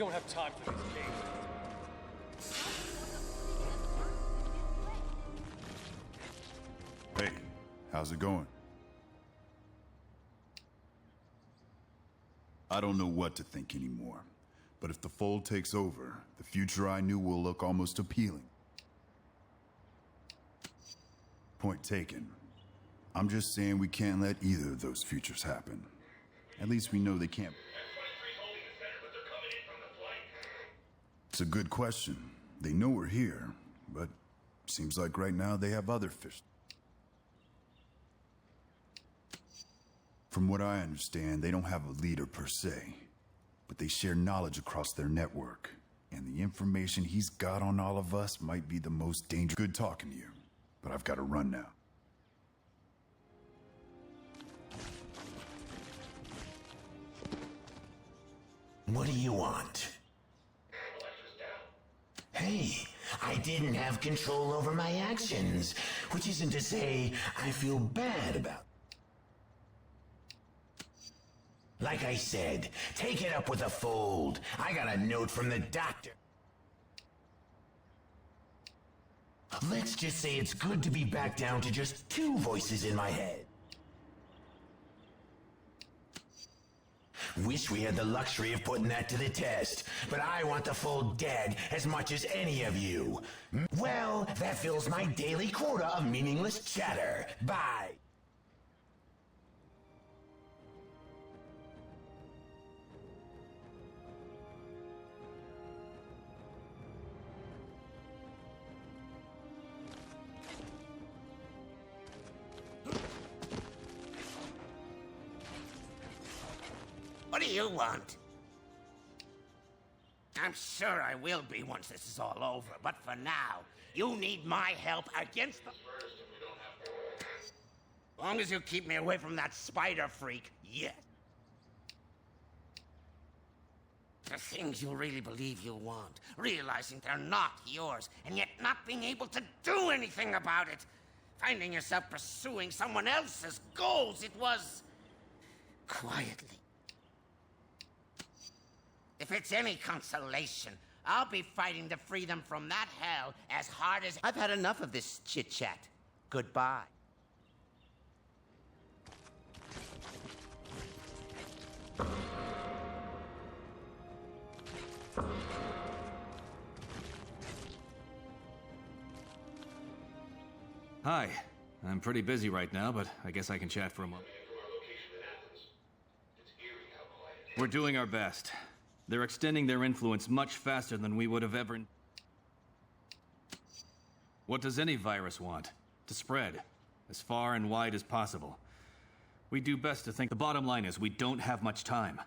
don't have time for these games. Hey, how's it going? I don't know what to think anymore. But if the Fold takes over, the future I knew will look almost appealing. Point taken. I'm just saying we can't let either of those futures happen. At least we know they can't. It's a good question. They know we're here, but seems like right now they have other fish. From what I understand, they don't have a leader per se, but they share knowledge across their network. And the information he's got on all of us might be the most dangerous. Good talking to you, but I've got to run now. What do you want? Hey, I didn't have control over my actions, which isn't to say I feel bad about. Like I said, take it up with the Fold. I got a note from the doctor. Let's just say it's good to be back down to just 2 voices in my head. Wish we had the luxury of putting that to the test, but I want the Fold dead as much as any of you. Well, that fills my daily quota of meaningless chatter. Bye. What do you want? I'm sure I will be once this is all over, but for now, you need my help against the... As long as you keep me away from that spider freak, yes. The things you really believe you want, realizing they're not yours, and yet not being able to do anything about it. Finding yourself pursuing someone else's goals, it was... quietly. If it's any consolation, I'll be fighting to free them from that hell as hard as... I've had enough of this chit-chat. Goodbye. Hi. I'm pretty busy right now, but I guess I can chat for a moment. We're doing our best. They're extending their influence much faster than we would have ever... What does any virus want? To spread, as far and wide as possible. We do best to think... The bottom line is we don't have much time.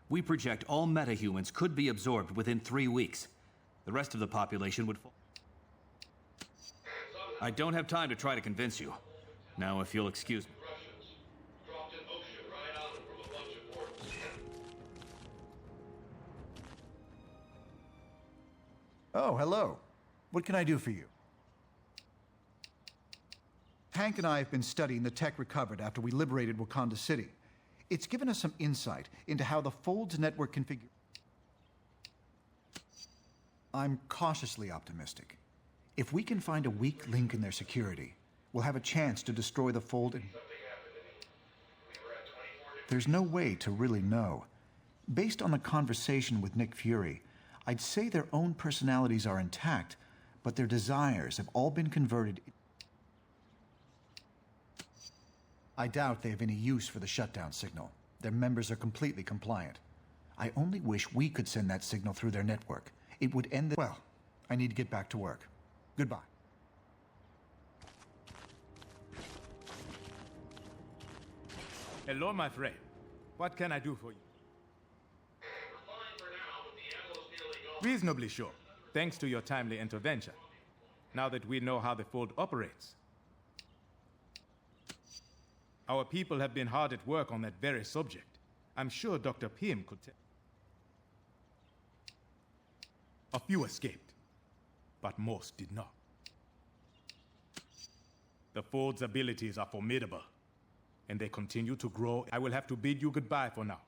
We project all metahumans could be absorbed within 3 weeks. The rest of the population would fall. I don't have time to try to convince you. Now, if you'll excuse me. Oh, hello. What can I do for you? Hank and I have been studying the tech recovered after we liberated Wakanda City. It's given us some insight into how the Fold's network configure. I'm cautiously optimistic. If we can find a weak link in their security, we'll have a chance to destroy the Fold and... There's no way to really know. Based on the conversation with Nick Fury, I'd say their own personalities are intact, but their desires have all been converted. I doubt they have any use for the shutdown signal. Their members are completely compliant. I only wish we could send that signal through their network. It would end the... Well, I need to get back to work. Goodbye. Hello, my friend. What can I do for you? Reasonably sure, thanks to your timely intervention. Now that we know how the Fold operates. Our people have been hard at work on that very subject. I'm sure Dr. Pym could tell. A few escaped, but most did not. The Fold's abilities are formidable, and they continue to grow. I will have to bid you goodbye for now.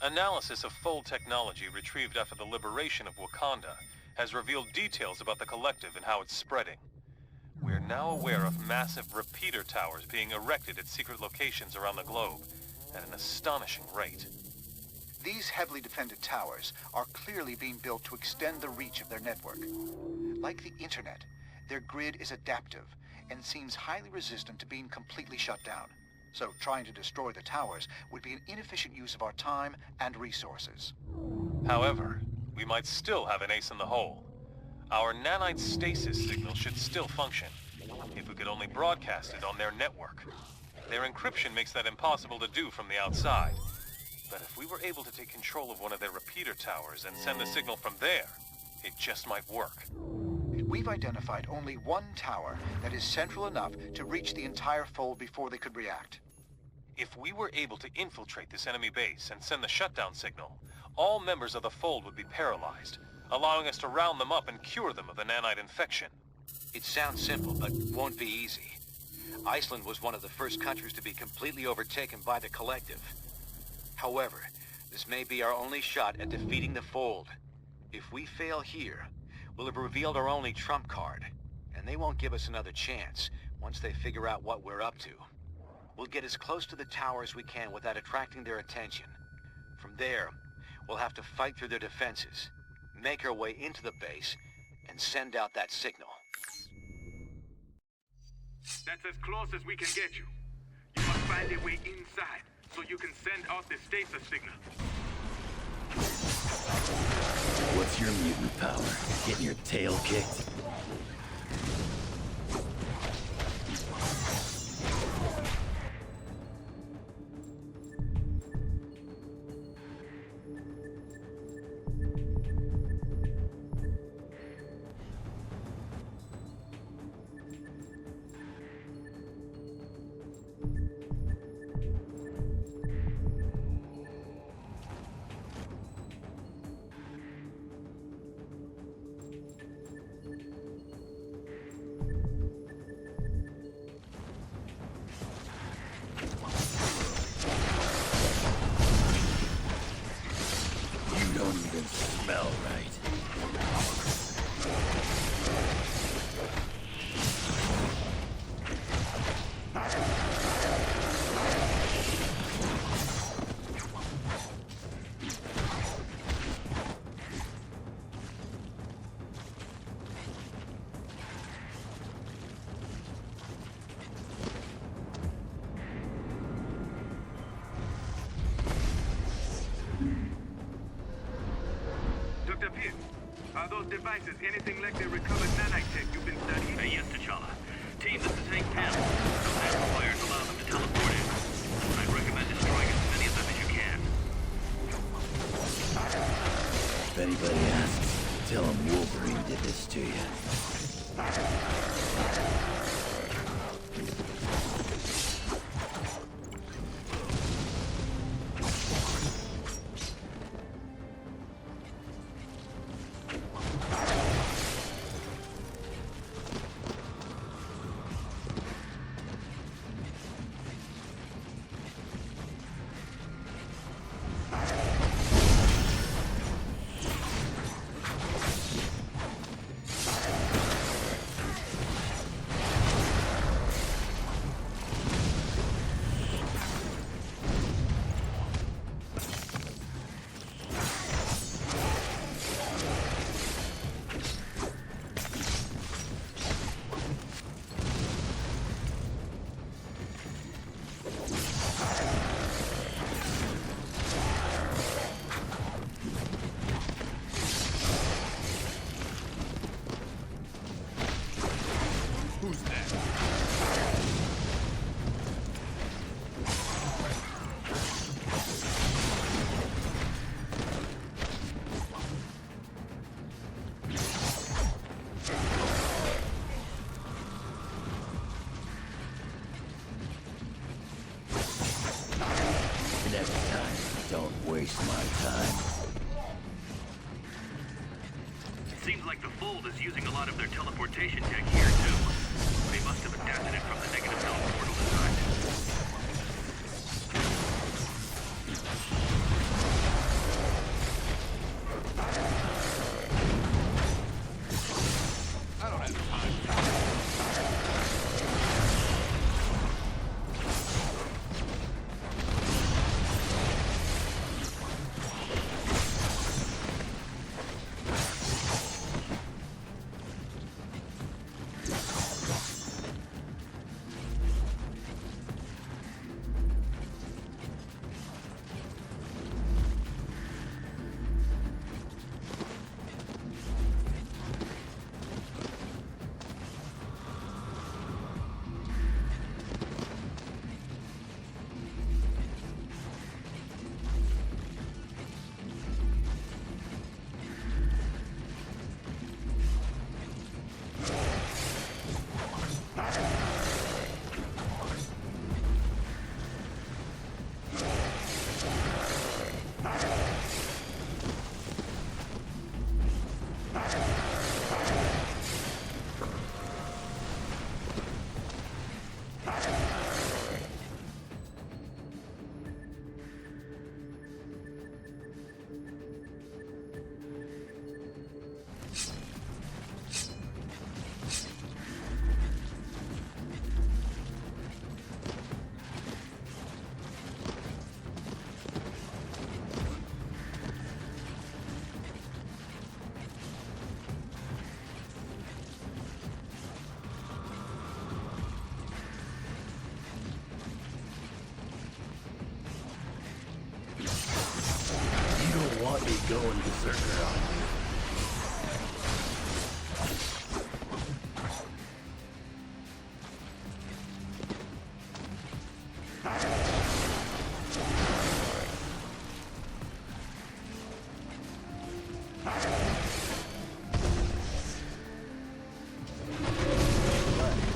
Analysis of Fold technology retrieved after the liberation of Wakanda has revealed details about the Collective and how it's spreading. We're now aware of massive repeater towers being erected at secret locations around the globe at an astonishing rate. These heavily defended towers are clearly being built to extend the reach of their network. Like the internet, their grid is adaptive and seems highly resistant to being completely shut down. So trying to destroy the towers would be an inefficient use of our time and resources. However, we might still have an ace in the hole. Our nanite stasis signal should still function, if we could only broadcast it on their network. Their encryption makes that impossible to do from the outside. But if we were able to take control of one of their repeater towers and send the signal from there, it just might work. We've identified only one tower that is central enough to reach the entire Fold before they could react. If we were able to infiltrate this enemy base and send the shutdown signal, all members of the Fold would be paralyzed, allowing us to round them up and cure them of the nanite infection. It sounds simple, but won't be easy. Iceland was one of the first countries to be completely overtaken by the Collective. However, this may be our only shot at defeating the Fold. If we fail here, we'll have revealed our only trump card, and they won't give us another chance once they figure out what we're up to. We'll get as close to the tower as we can without attracting their attention. From there, we'll have to fight through their defenses, make our way into the base, and send out that signal. That's as close as we can get you. You must find a way inside, so you can send out the stasis signal. What's your mutant power? Getting your tail kicked? Smell right. Are those devices anything like the recovered nanite tech you've been studying? Yes, T'Challa. Team, this is Hank Pym. Those amplifiers allow them to teleport in. I'd recommend destroying as many of them as you can. If anybody asks, tell them Wolverine did this to you. Waste my time. It seems like the Fold is using a lot of their teleportation tech here, too. They must have adapted it from the negative zone portal design. want me going berserker on you.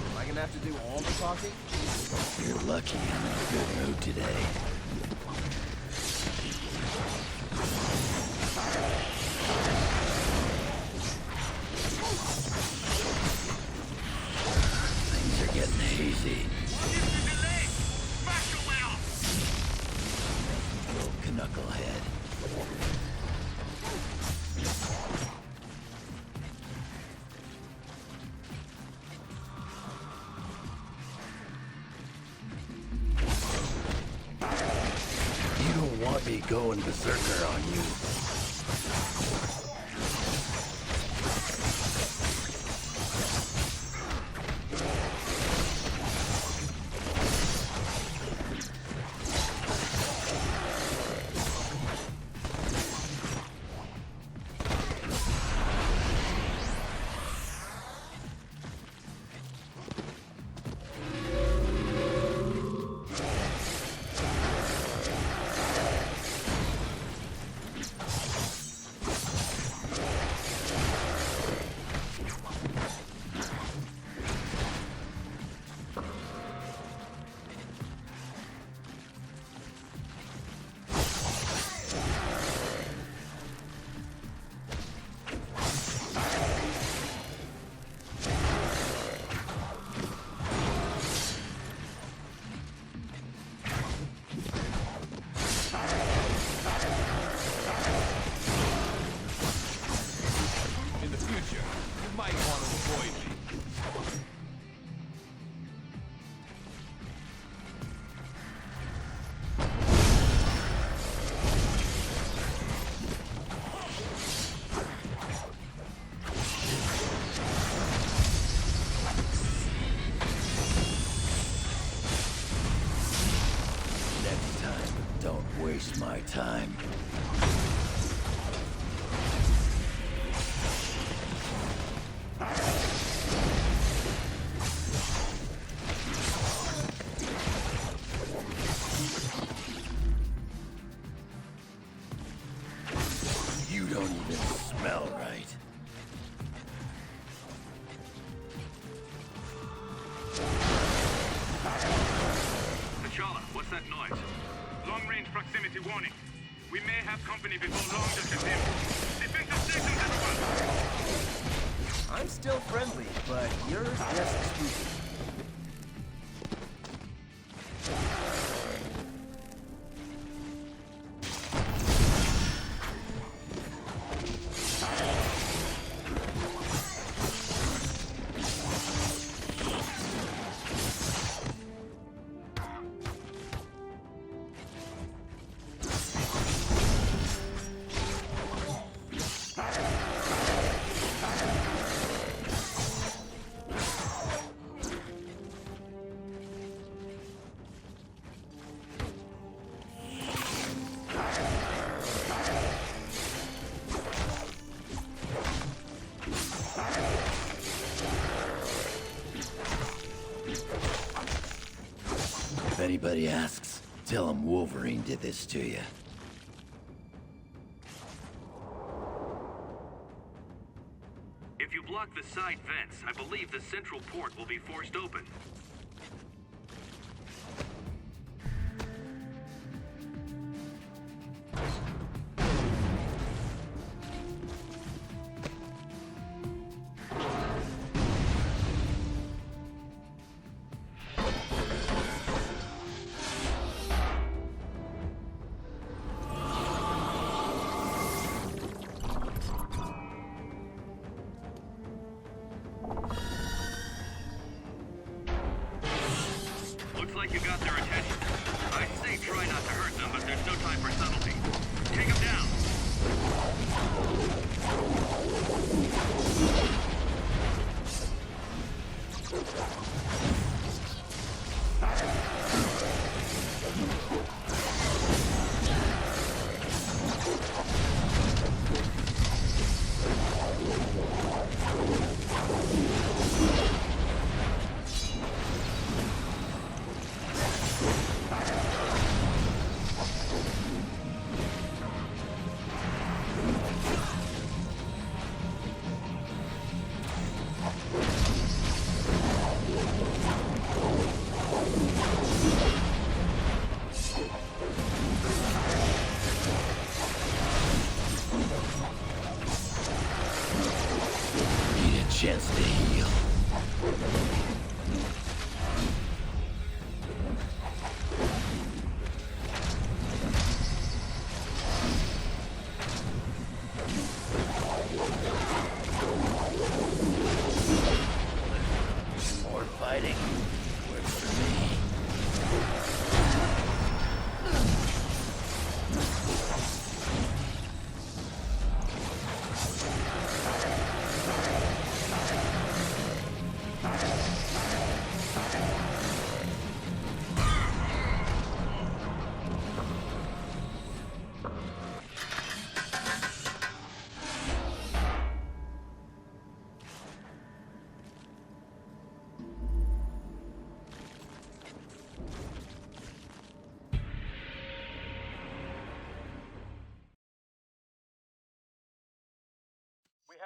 Am I gonna have to do all the talking? You're lucky I'm in a good mood today. Things are getting hazy. Little knucklehead. You don't want me going berserker on you. In the future, you might want to avoid me. Next time, don't waste my time. You don't even smell right. T'Challa, what's that noise? Long-range proximity warning. We may have company before long, Dr. Pym. Defective stations, everyone! I'm still friendly, but you're just spooky. If anybody asks, tell them Wolverine did this to you. If you block the side vents, I believe the central port will be forced open.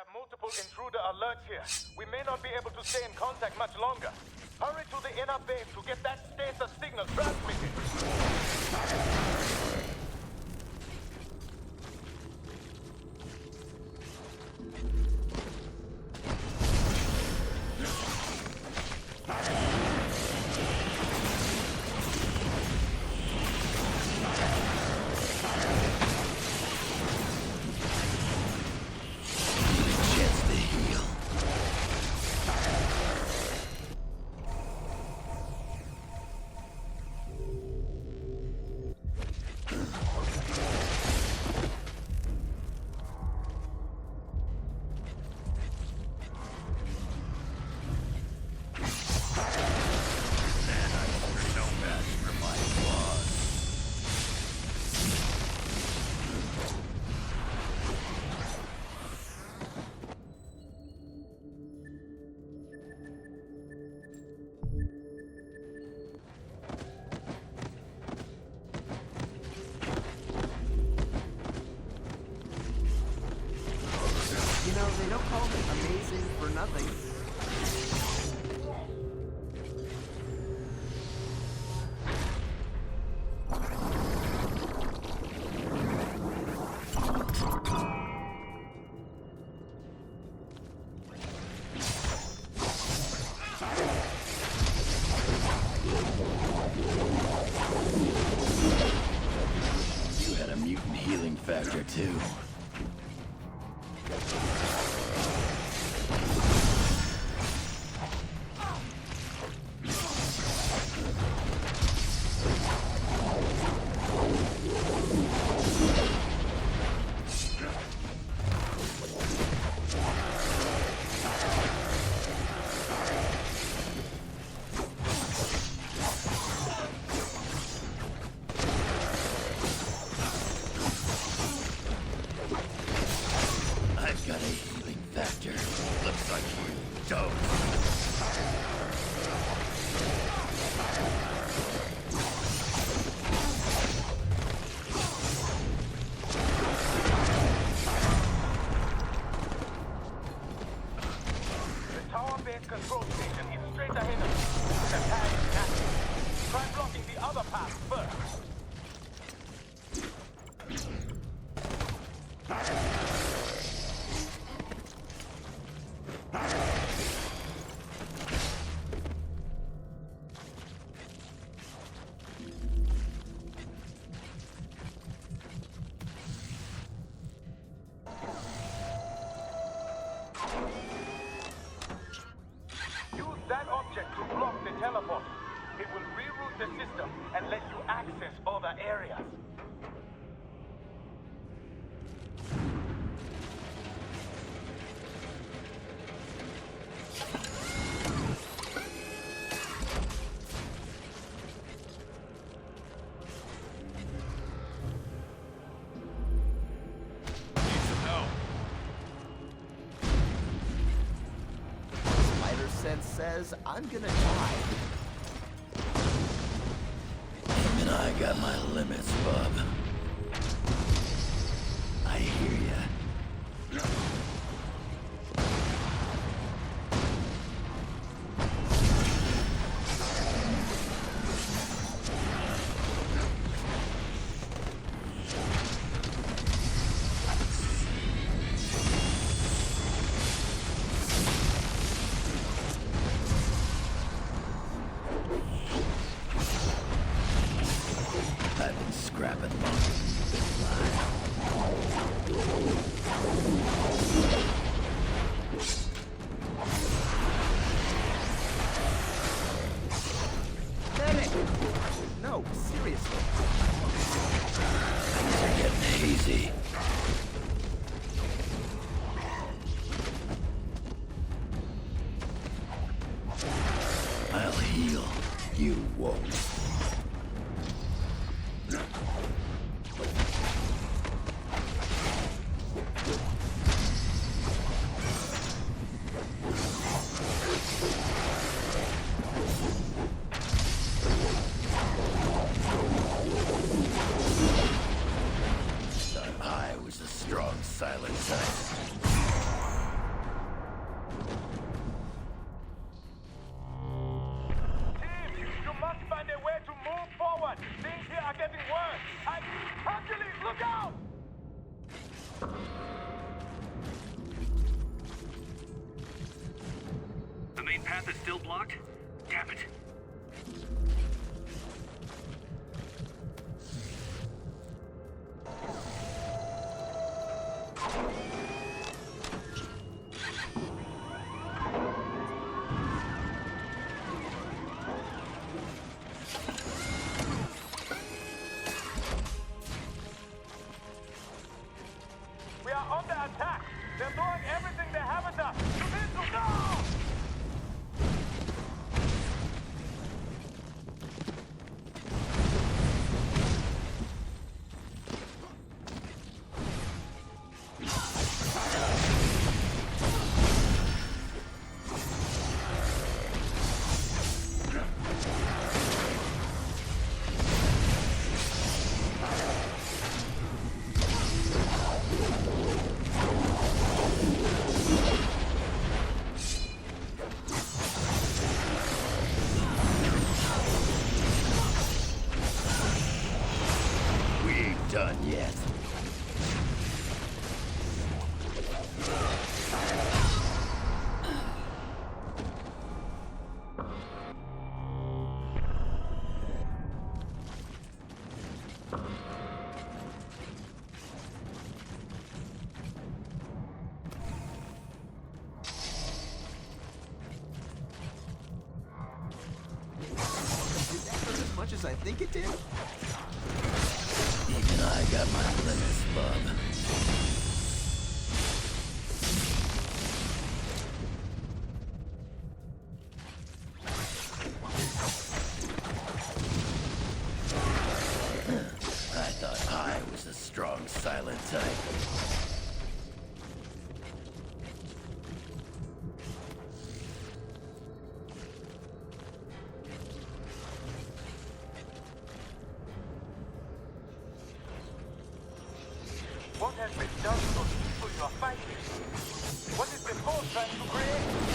have multiple intruder alerts here. We may not be able to stay in contact much longer. Hurry to the inner base to get that stasis signal transmitted. You know, they don't call me amazing for nothing. You had a mutant healing factor, too. I've got a healing factor. Looks like you don't. The tower-based control station is straight ahead of us. The tag is active. Try blocking the other path first. Use that object to block the teleport. It will reroute the system and let you access other areas. Spider Sense says I'm gonna die. Even I got my limits, bub. I hear ya. I've been scrapping longer than you've been alive. Medic! No, seriously. Things are getting hazy. I'll heal. You won't. Thought I was a strong silent type. The main path is still blocked? Damn it. We are under attack. They're throwing everything they have at us. You need to go! We ain't done yet. Did that hurt as much as I think it did? Even I got my limits, bub. I thought I was a strong, silent type. What has been done to those people you are fighting? What is the force trying to create?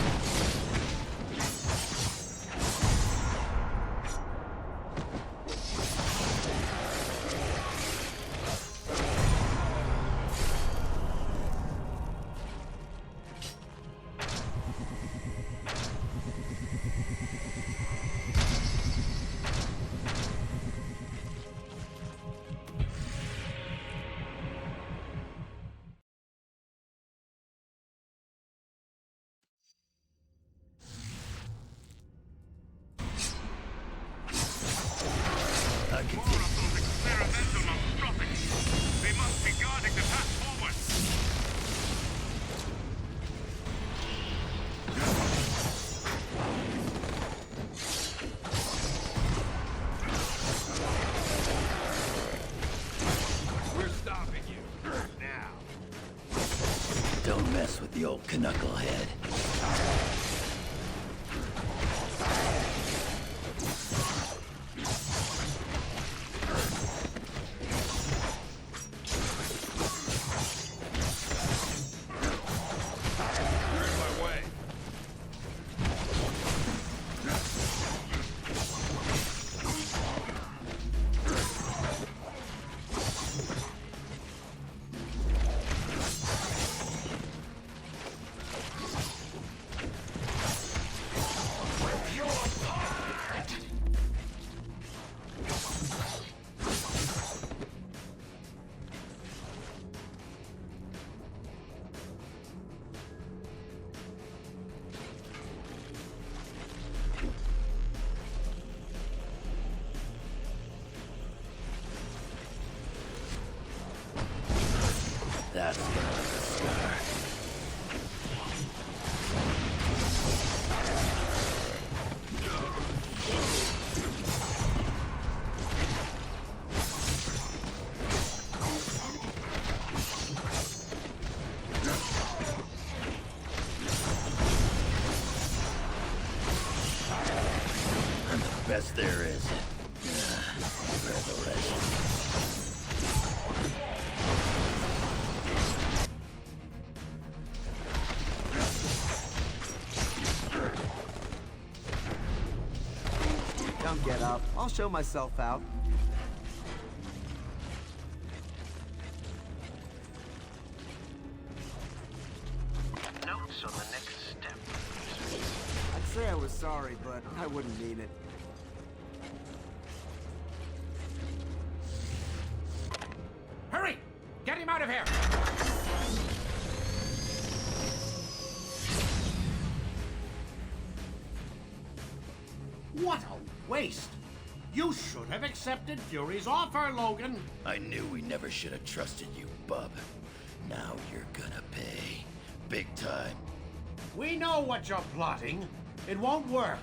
I can More of those experimental monstrosities. They must be guarding the path forward. We're stopping you. Now. Don't mess with the old knucklehead. You're in my way. That's gonna leave a scar. I'm the best there is. Where the rest? Don't get up. I'll show myself out. was sorry, but I wouldn't mean it. Hurry! Get him out of here! What a waste! You should have accepted Fury's offer, Logan. I knew we never should have trusted you, bub. Now you're gonna pay. Big time. We know what you're plotting. It won't work.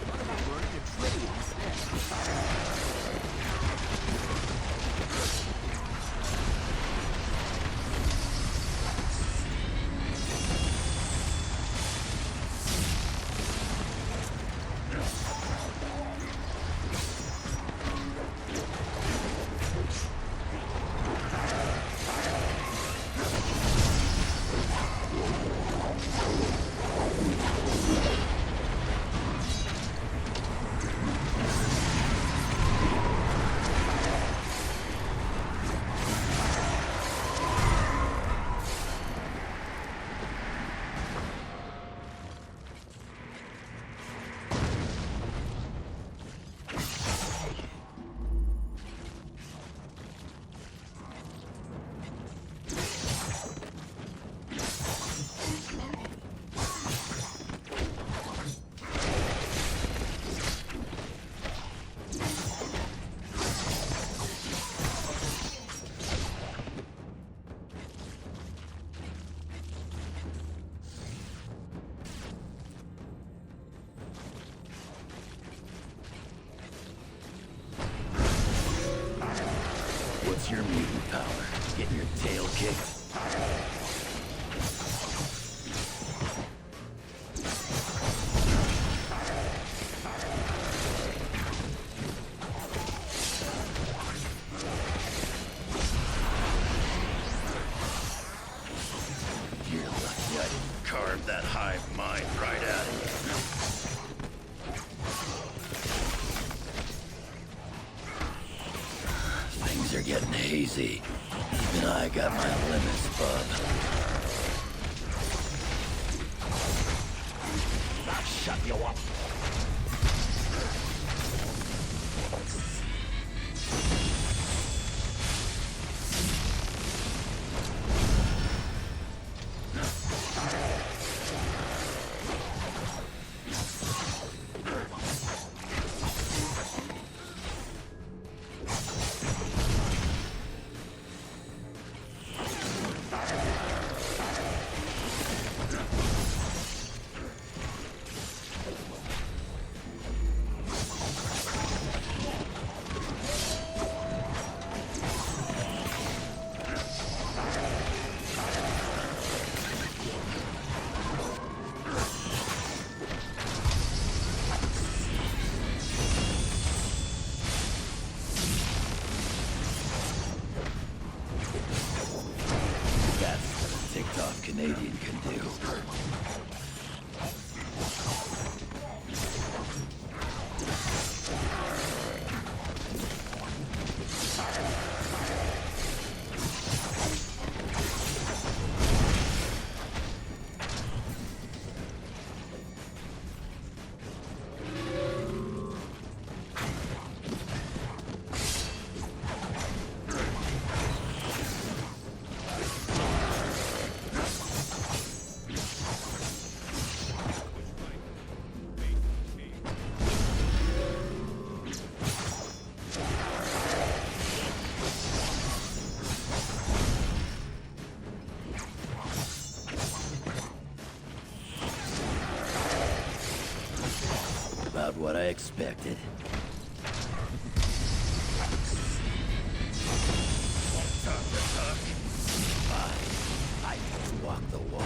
What about learning a trivia instead? What's your mutant power? Getting your tail kicked? You're lucky I didn't carve that hive mind right out of you. Things are getting hazy. Even I got my limits, bub. I'll shut you up. Canadian can do. About what I expected. Talk the talk. I walk the walk.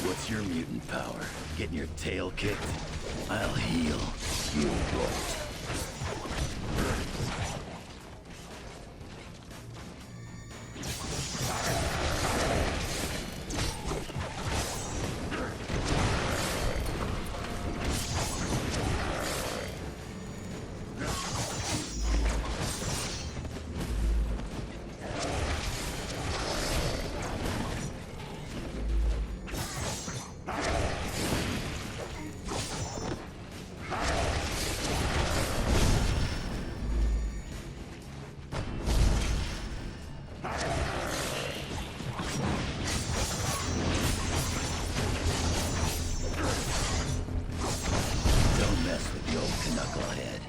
What's your mutant power? Getting your tail kicked? I'll heal. You won't. Knucklehead.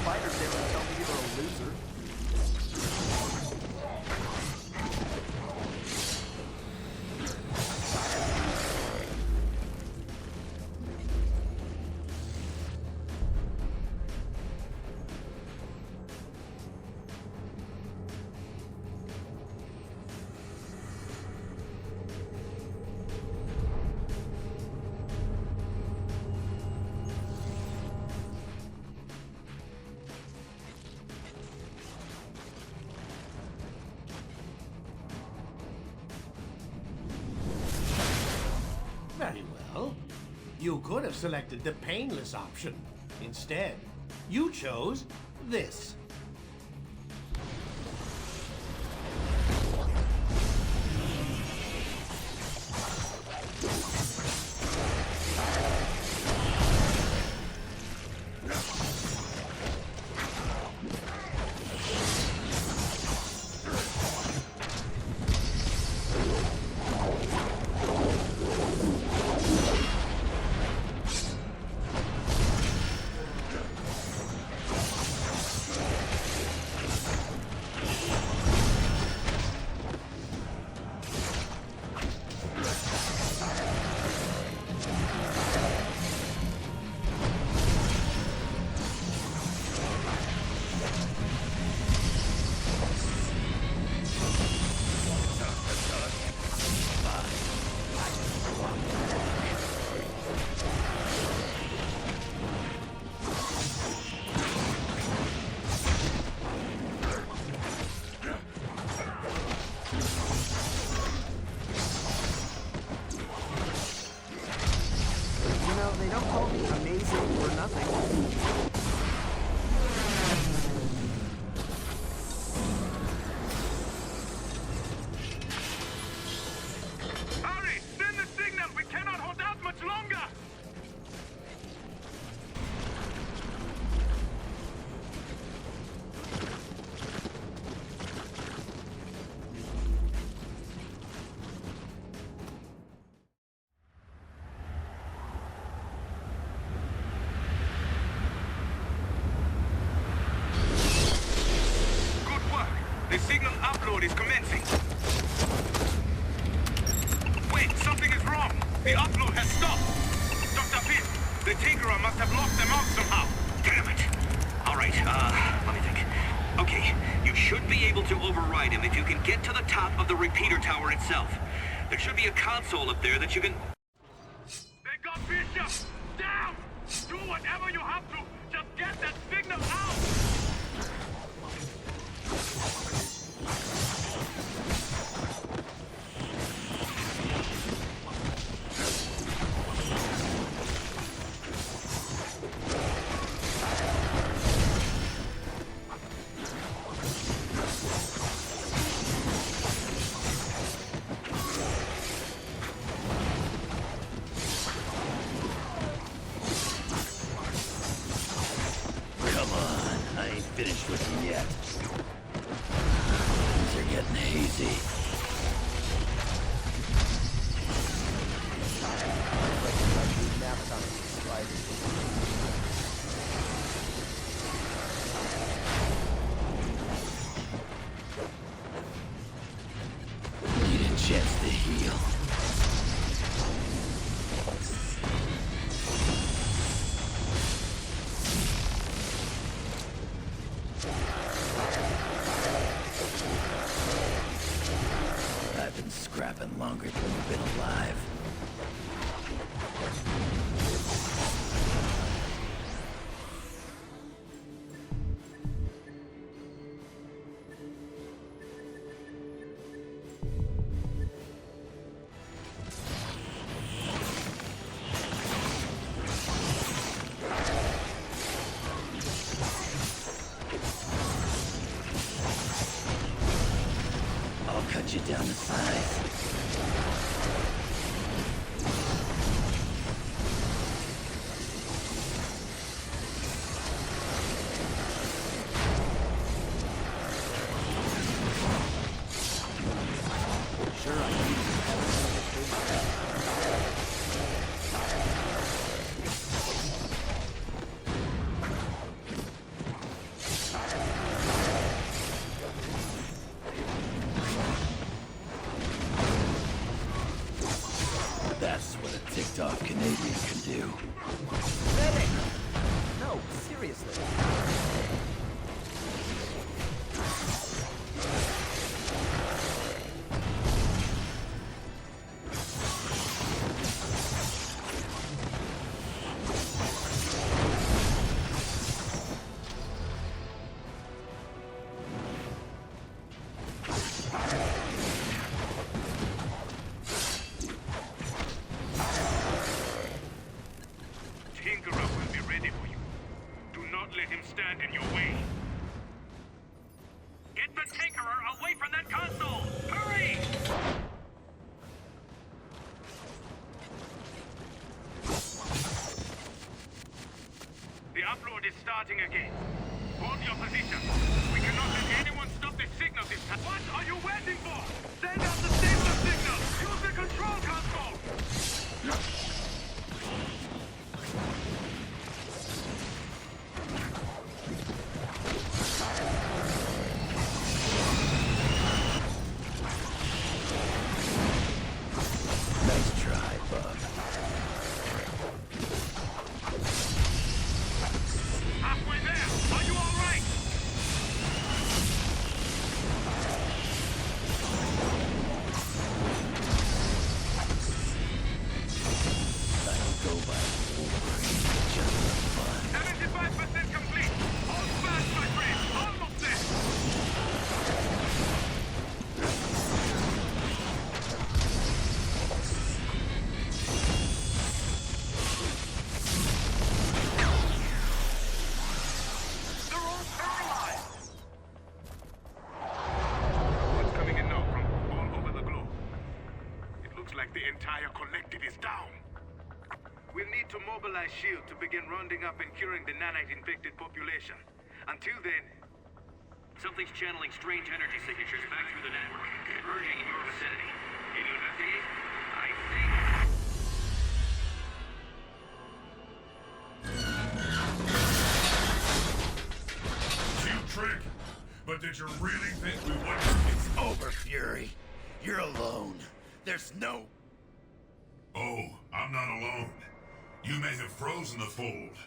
Spiders there will tell me you're a loser. Very well. You could have selected the painless option. Instead, you chose this. They don't call me amazing for nothing. Hurry! Send the signal! We cannot hold out much longer! The signal upload is commencing. Wait, something is wrong. The upload has stopped. Dr. Pym, the Tinkerer must have locked them out somehow. Damn it. All right, let me think. Okay, you should be able to override him if you can get to the top of the repeater tower itself. There should be a console up there that you can... They got Bishop! Down! Do whatever you have to. Just get that signal out! yet. Things are getting hazy. Need a chance to heal. I've been scrapping longer than you've been alive. I'll cut you down to size. Sure, I need That's what a ticked-off Canadian can do. Medic! No, seriously. Tinkerer will be ready for you. Do not let him stand in your way. Get the Tinkerer away from that console! Hurry! The upload is starting again. Hold your position. We cannot let anyone stop the signal this time. What are you waiting for? Send out the stasis signal! Use the control console! Nice try, Bub. Halfway there! Are you all right? I don't go by Wolverine, just for fun. 75% complete! Hold fast, my friend! Almost there! They're all paralyzed! What's coming in now from all over the globe? It looks like the entire collective is down. We'll need to mobilize S.H.I.E.L.D. to begin rounding up and curing the nanite-infected population. Until then... Something's channeling strange energy signatures back through the network, converging in your vicinity. Can you investigate? I think... You trick! But did you really think we wouldn't? It's over, Fury. You're alone. There's no... Oh, I'm not alone. You may have frozen the fold,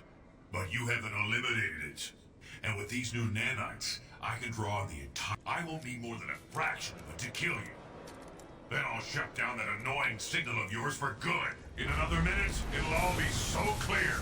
but you haven't eliminated it. And with these new nanites, I can draw on the entire... I won't need more than a fraction of it to kill you. Then I'll shut down that annoying signal of yours for good. In another minute, it'll all be so clear.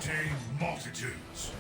contain multitudes.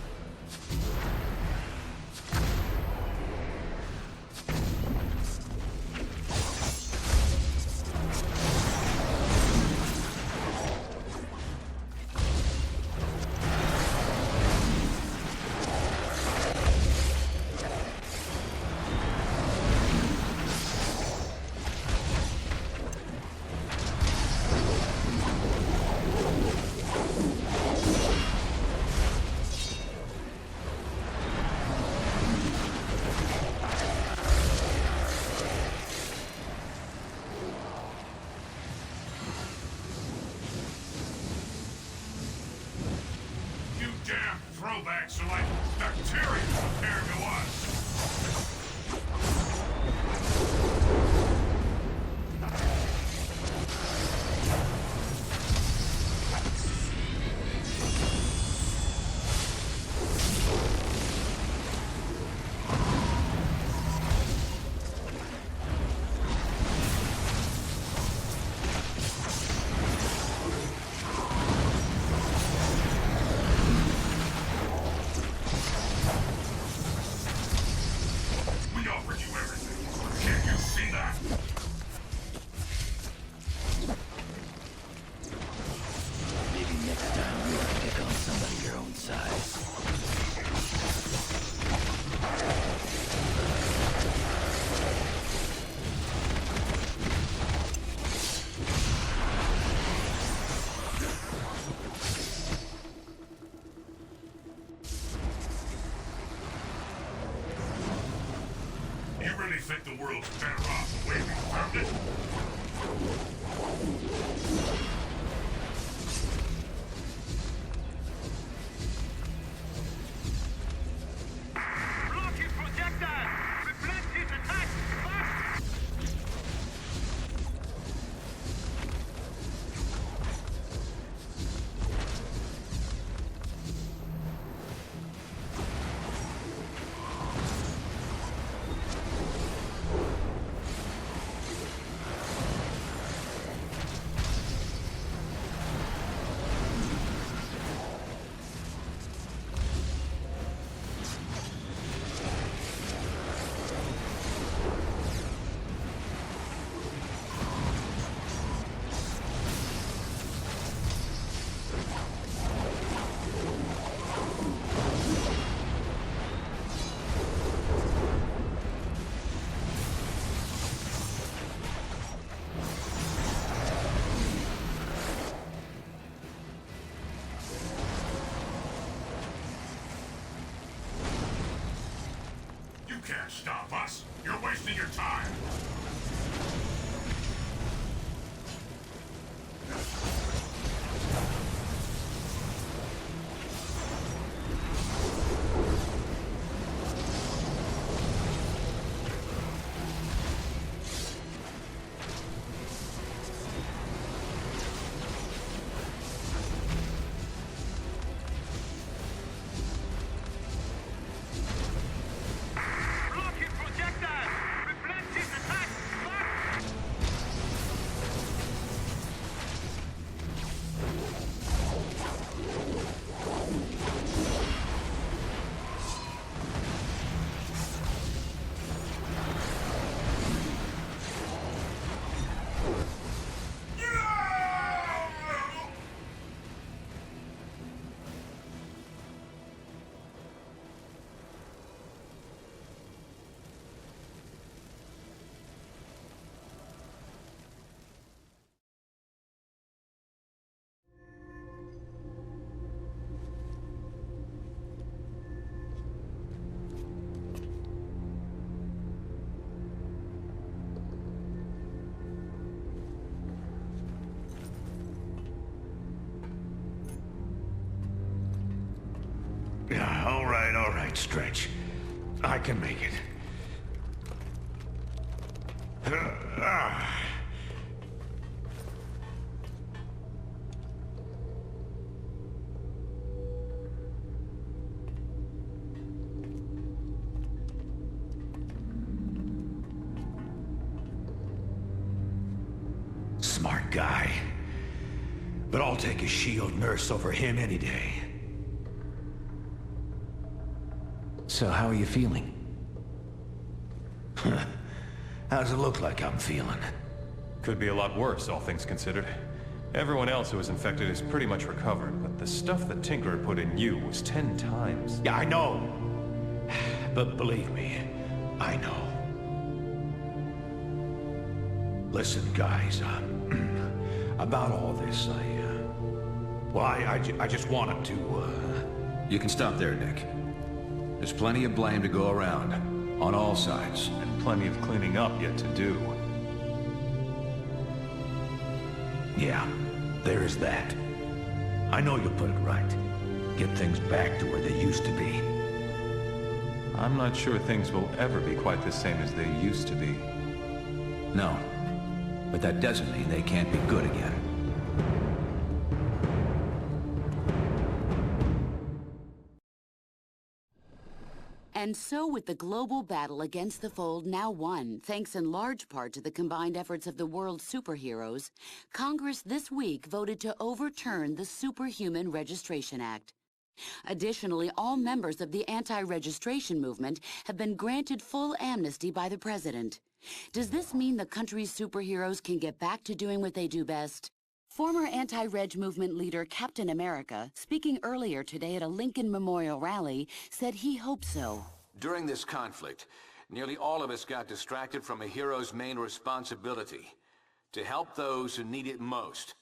Damn throwbacks are like bacteria compared to us. You really think the world's better off the way we found it? Block his projectile! Reflect his attack! Fast! You can't stop us. You're wasting your time. Block his projectile! Reflect his attack! Fast! Yeah, all right, Stretch. I can make it. Smart guy. But I'll take a shield nurse over him any day. So how are you feeling? How does it look like I'm feeling? Could be a lot worse, all things considered. Everyone else who was infected is pretty much recovered, but the stuff that Tinkerer put in you was 10 times. Yeah, I know. But believe me, I know. Listen, guys, about all this, I just wanted to, You can stop there, Nick. There's plenty of blame to go around, on all sides. And plenty of cleaning up yet to do. Yeah, there is that. I know you'll put it right. Get things back to where they used to be. I'm not sure things will ever be quite the same as they used to be. No, but that doesn't mean they can't be good again. And so with the global battle against the Fold now won, thanks in large part to the combined efforts of the world's superheroes, Congress this week voted to overturn the Superhuman Registration Act. Additionally, all members of the anti-registration movement have been granted full amnesty by the president. Does this mean the country's superheroes can get back to doing what they do best? Former anti-reg movement leader Captain America, speaking earlier today at a Lincoln Memorial rally, said he hopes so. During this conflict, nearly all of us got distracted from a hero's main responsibility, to help those who need it most.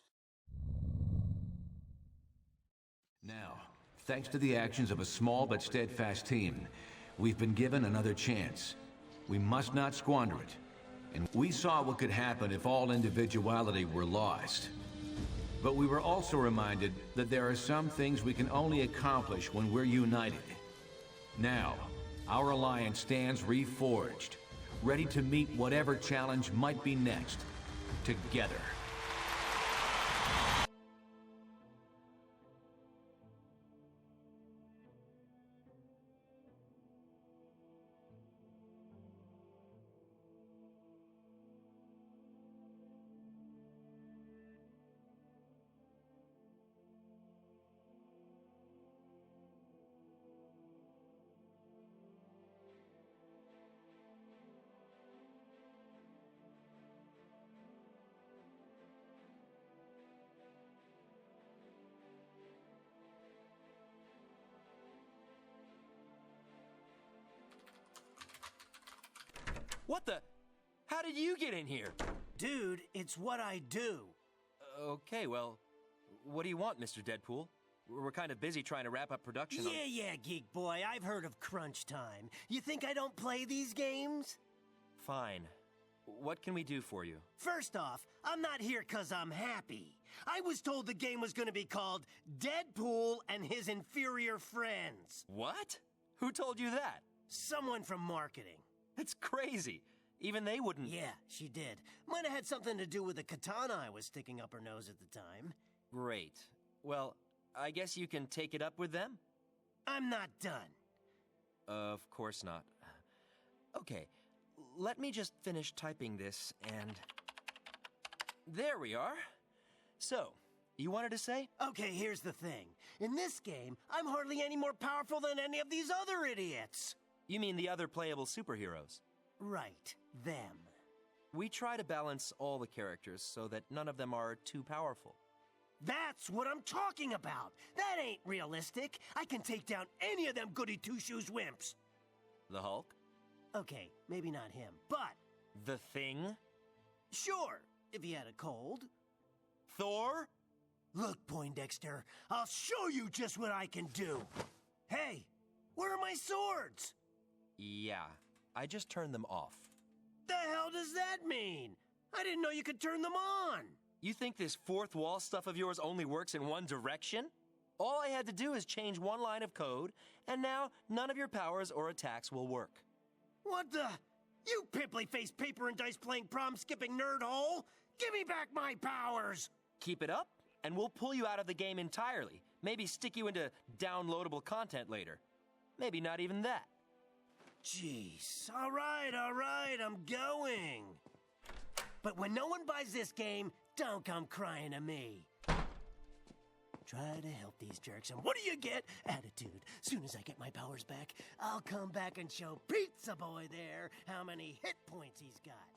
Now, thanks to the actions of a small but steadfast team, we've been given another chance. We must not squander it. And we saw what could happen if all individuality were lost. But we were also reminded that there are some things we can only accomplish when we're united. Now, our alliance stands reforged, ready to meet whatever challenge might be next, together. What the? How did you get in here? Dude, it's what I do. Okay, well, what do you want, Mr. Deadpool? We're kind of busy trying to wrap up production on... Yeah, Geek Boy, I've heard of crunch time. You think I don't play these games? Fine. What can we do for you? First off, I'm not here 'cause I'm happy. I was told the game was gonna be called Deadpool and His Inferior Friends. What? Who told you that? Someone from marketing. It's crazy. Even they wouldn't... Yeah, she did. Might have had something to do with the katana I was sticking up her nose at the time. Great. Well, I guess you can take it up with them? I'm not done. Of course not. Okay, let me just finish typing this and... There we are. So, you wanted to say? Okay, here's the thing. In this game, I'm hardly any more powerful than any of these other idiots. You mean the other playable superheroes? Right, them. We try to balance all the characters so that none of them are too powerful. That's what I'm talking about! That ain't realistic! I can take down any of them goody two-shoes wimps! The Hulk? Okay, maybe not him, but... The Thing? Sure, if he had a cold. Thor? Look, Poindexter, I'll show you just what I can do! Hey, where are my swords? Yeah, I just turned them off. The hell does that mean? I didn't know you could turn them on! You think this fourth wall stuff of yours only works in one direction? All I had to do is change one line of code, and now none of your powers or attacks will work. What the? You pimply-faced paper and dice playing prom-skipping nerd hole! Give me back my powers! Keep it up, and we'll pull you out of the game entirely. Maybe stick you into downloadable content later. Maybe not even that. Jeez. All right, I'm going. But when no one buys this game, don't come crying to me. Try to help these jerks, and what do you get? Attitude. Soon as I get my powers back, I'll come back and show Pizza Boy there how many hit points he's got.